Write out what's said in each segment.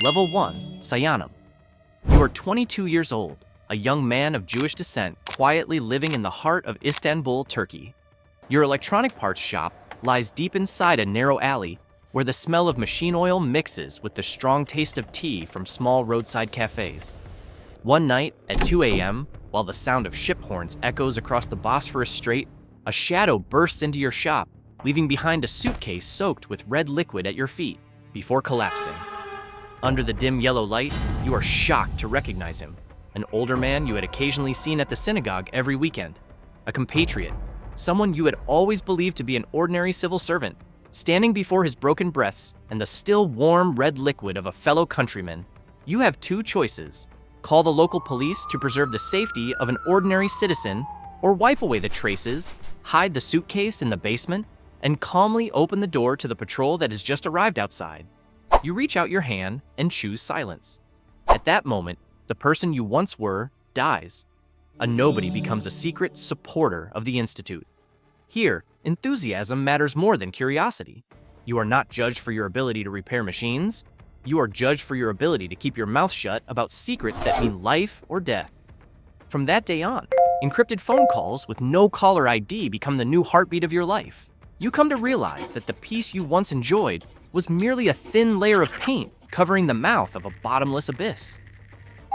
Level 1, Sayanim. You are 22 years old, a young man of Jewish descent quietly living in the heart of Istanbul, Turkey. Your electronic parts shop lies deep inside a narrow alley where the smell of machine oil mixes with the strong taste of tea from small roadside cafes. One night at 2 a.m., while the sound of ship horns echoes across the Bosphorus Strait, a shadow bursts into your shop, leaving behind a suitcase soaked with red liquid at your feet before collapsing. Under the dim yellow light, you are shocked to recognize him, an older man you had occasionally seen at the synagogue every weekend, a compatriot, someone you had always believed to be an ordinary civil servant, standing before his broken breaths and the still warm red liquid of a fellow countryman. You have two choices: call the local police to preserve the safety of an ordinary citizen, or wipe away the traces, hide the suitcase in the basement, and calmly open the door to the patrol that has just arrived outside. You reach out your hand and choose silence. At that moment, the person you once were dies. A nobody becomes a secret supporter of the Institute. Here, enthusiasm matters more than curiosity. You are not judged for your ability to repair machines. You are judged for your ability to keep your mouth shut about secrets that mean life or death. From that day on, encrypted phone calls with no caller ID become the new heartbeat of your life. You come to realize that the peace you once enjoyed was merely a thin layer of paint covering the mouth of a bottomless abyss.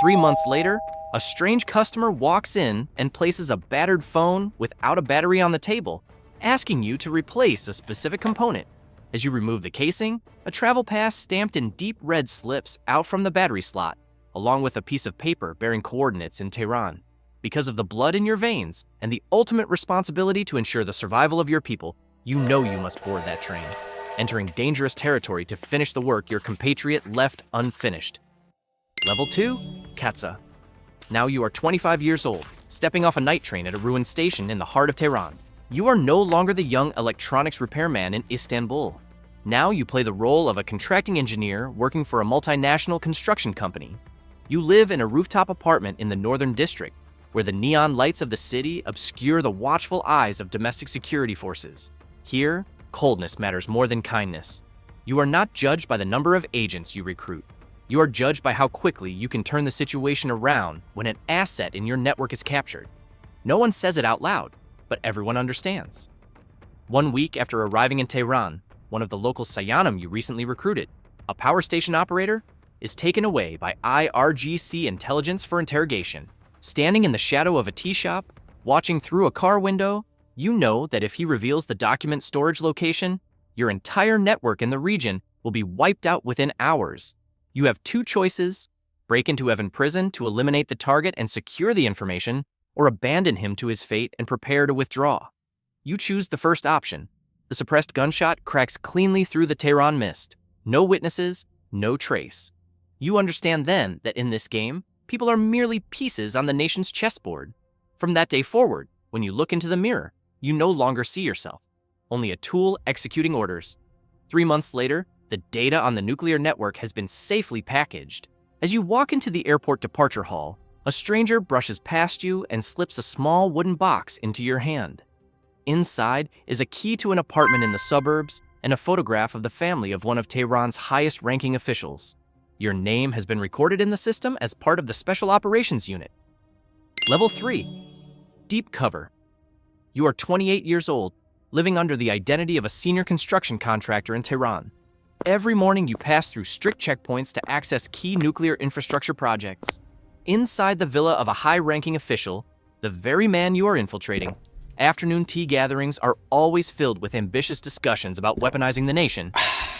3 months later, a strange customer walks in and places a battered phone without a battery on the table, asking you to replace a specific component. As you remove the casing, a travel pass stamped in deep red slips out from the battery slot, along with a piece of paper bearing coordinates in Tehran. Because of the blood in your veins and the ultimate responsibility to ensure the survival of your people, you know you must board that train, entering dangerous territory to finish the work your compatriot left unfinished. Level 2, Katsa. Now you are 25 years old, stepping off a night train at a ruined station in the heart of Tehran. You are no longer the young electronics repairman in Istanbul. Now you play the role of a contracting engineer working for a multinational construction company. You live in a rooftop apartment in the northern district, where the neon lights of the city obscure the watchful eyes of domestic security forces. Here, coldness matters more than kindness. You are not judged by the number of agents you recruit. You are judged by how quickly you can turn the situation around when an asset in your network is captured. No one says it out loud, but everyone understands. 1 week after arriving in Tehran, one of the local Sayanim you recently recruited, a power station operator, is taken away by IRGC Intelligence for interrogation. Standing in the shadow of a tea shop, watching through a car window, you know that if he reveals the document storage location, your entire network in the region will be wiped out within hours. You have two choices: break into Evan prison to eliminate the target and secure the information, or abandon him to his fate and prepare to withdraw. You choose the first option. The suppressed gunshot cracks cleanly through the Tehran mist. No witnesses, no trace. You understand then that in this game, people are merely pieces on the nation's chessboard. From that day forward, when you look into the mirror, you no longer see yourself, only a tool executing orders. 3 months later, the data on the nuclear network has been safely packaged. As you walk into the airport departure hall, a stranger brushes past you and slips a small wooden box into your hand. Inside is a key to an apartment in the suburbs and a photograph of the family of one of Tehran's highest-ranking officials. Your name has been recorded in the system as part of the Special Operations Unit. Level 3, Deep Cover. You are 28 years old, living under the identity of a senior construction contractor in Tehran. Every morning you pass through strict checkpoints to access key nuclear infrastructure projects. Inside the villa of a high-ranking official, the very man you are infiltrating, afternoon tea gatherings are always filled with ambitious discussions about weaponizing the nation.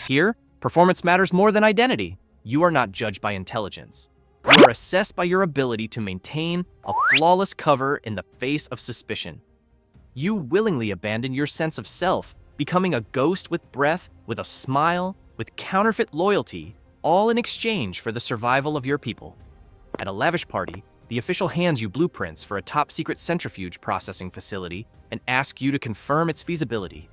Here, performance matters more than identity. You are not judged by intelligence. You are assessed by your ability to maintain a flawless cover in the face of suspicion. You willingly abandon your sense of self, becoming a ghost with breath, with a smile, with counterfeit loyalty, all in exchange for the survival of your people. At a lavish party, the official hands you blueprints for a top-secret centrifuge processing facility and asks you to confirm its feasibility.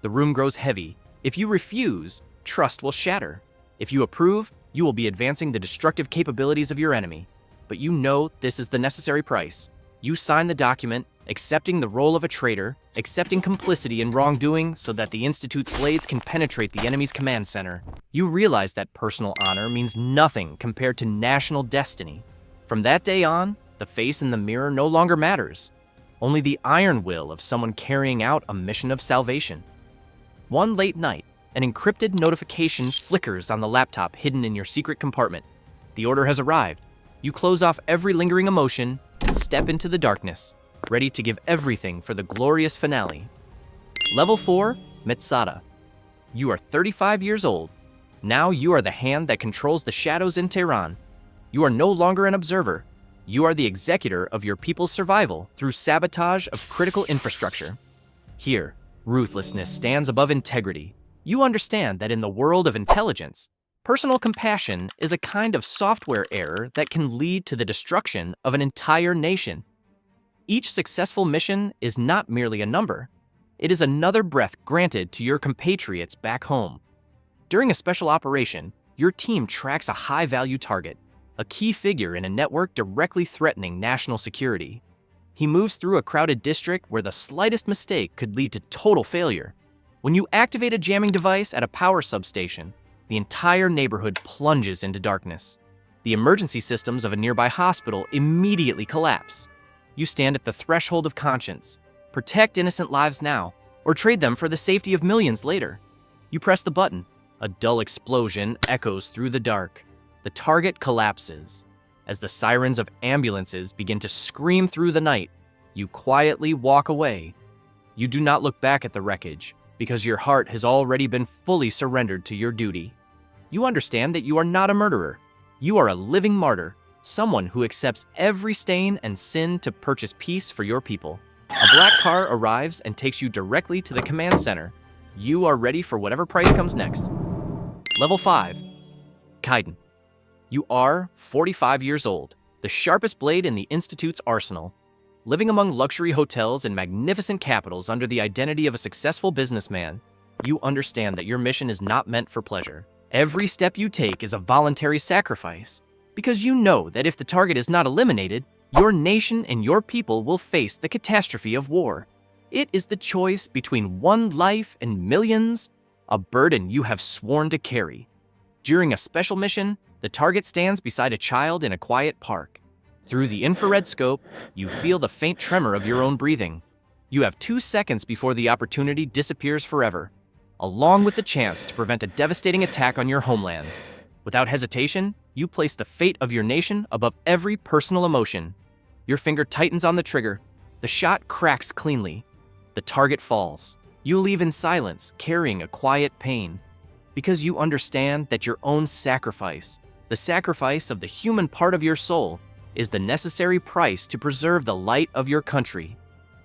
The room grows heavy. If you refuse, trust will shatter. If you approve, you will be advancing the destructive capabilities of your enemy. But you know this is the necessary price. You sign the document, accepting the role of a traitor, accepting complicity in wrongdoing so that the Institute's blades can penetrate the enemy's command center. You realize that personal honor means nothing compared to national destiny. From that day on, the face in the mirror no longer matters. Only the iron will of someone carrying out a mission of salvation. One late night, an encrypted notification flickers on the laptop hidden in your secret compartment. The order has arrived. You close off every lingering emotion and step into the darkness, ready to give everything for the glorious finale. Level 4, Mossad. You are 35 years old. Now you are the hand that controls the shadows in Tehran. You are no longer an observer. You are the executor of your people's survival through sabotage of critical infrastructure. Here, ruthlessness stands above integrity. You understand that in the world of intelligence, personal compassion is a kind of software error that can lead to the destruction of an entire nation. Each successful mission is not merely a number. It is another breath granted to your compatriots back home. During a special operation, your team tracks a high-value target, a key figure in a network directly threatening national security. He moves through a crowded district where the slightest mistake could lead to total failure. When you activate a jamming device at a power substation, the entire neighborhood plunges into darkness. The emergency systems of a nearby hospital immediately collapse. You stand at the threshold of conscience. Protect innocent lives now, or trade them for the safety of millions later. You press the button. A dull explosion echoes through the dark. The target collapses. As the sirens of ambulances begin to scream through the night, you quietly walk away. You do not look back at the wreckage, because your heart has already been fully surrendered to your duty. You understand that you are not a murderer. You are a living martyr, someone who accepts every stain and sin to purchase peace for your people. A black car arrives and takes you directly to the command center. You are ready for whatever price comes next. Level 5, Kaiden. You are 45 years old, the sharpest blade in the Institute's arsenal. Living among luxury hotels and magnificent capitals under the identity of a successful businessman, you understand that your mission is not meant for pleasure. Every step you take is a voluntary sacrifice, because you know that if the target is not eliminated, your nation and your people will face the catastrophe of war. It is the choice between one life and millions, a burden you have sworn to carry. During a special mission, the target stands beside a child in a quiet park. Through the infrared scope, you feel the faint tremor of your own breathing. You have 2 seconds before the opportunity disappears forever, along with the chance to prevent a devastating attack on your homeland. Without hesitation, you place the fate of your nation above every personal emotion. Your finger tightens on the trigger. The shot cracks cleanly. The target falls. You leave in silence, carrying a quiet pain, because you understand that your own sacrifice, the sacrifice of the human part of your soul, is the necessary price to preserve the light of your country.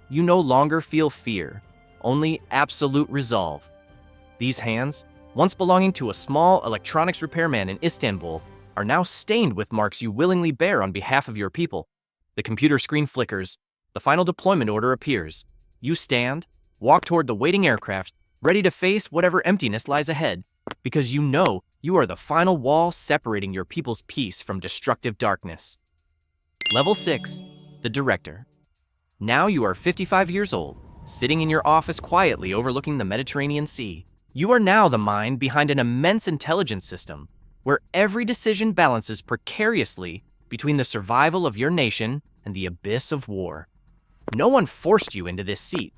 You no longer feel fear, only absolute resolve. These hands, once belonging to a small electronics repairman in Istanbul, are now stained with marks you willingly bear on behalf of your people. The computer screen flickers. The final deployment order appears. You stand, walk toward the waiting aircraft, ready to face whatever emptiness lies ahead, because you know you are the final wall separating your people's peace from destructive darkness. Level 6, the Director. Now you are 55 years old, sitting in your office quietly overlooking the Mediterranean Sea. You are now the mind behind an immense intelligence system, where every decision balances precariously between the survival of your nation and the abyss of war. No one forced you into this seat.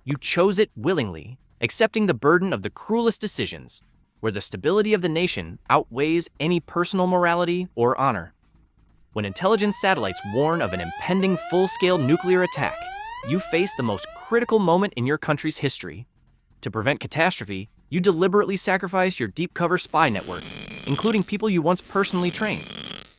You chose it willingly, accepting the burden of the cruelest decisions, where the stability of the nation outweighs any personal morality or honor. When intelligence satellites warn of an impending full-scale nuclear attack, you face the most critical moment in your country's history. To prevent catastrophe, you deliberately sacrifice your deep-cover spy network, including people you once personally trained.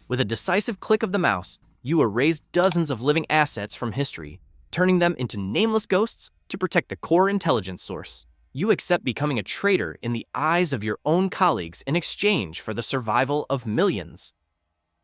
With a decisive click of the mouse, you erase dozens of living assets from history, turning them into nameless ghosts to protect the core intelligence source. You accept becoming a traitor in the eyes of your own colleagues in exchange for the survival of millions.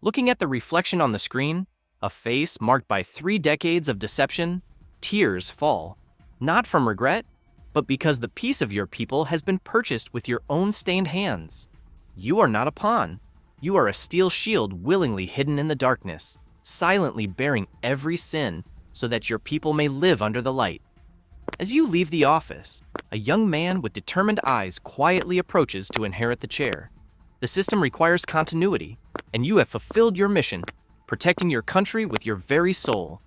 Looking at the reflection on the screen, a face marked by 3 decades of deception, tears fall, not from regret, but because the peace of your people has been purchased with your own stained hands. You are not a pawn. You are a steel shield willingly hidden in the darkness, silently bearing every sin, so that your people may live under the light. As you leave the office, a young man with determined eyes quietly approaches to inherit the chair. The system requires continuity, and you have fulfilled your mission, protecting your country with your very soul.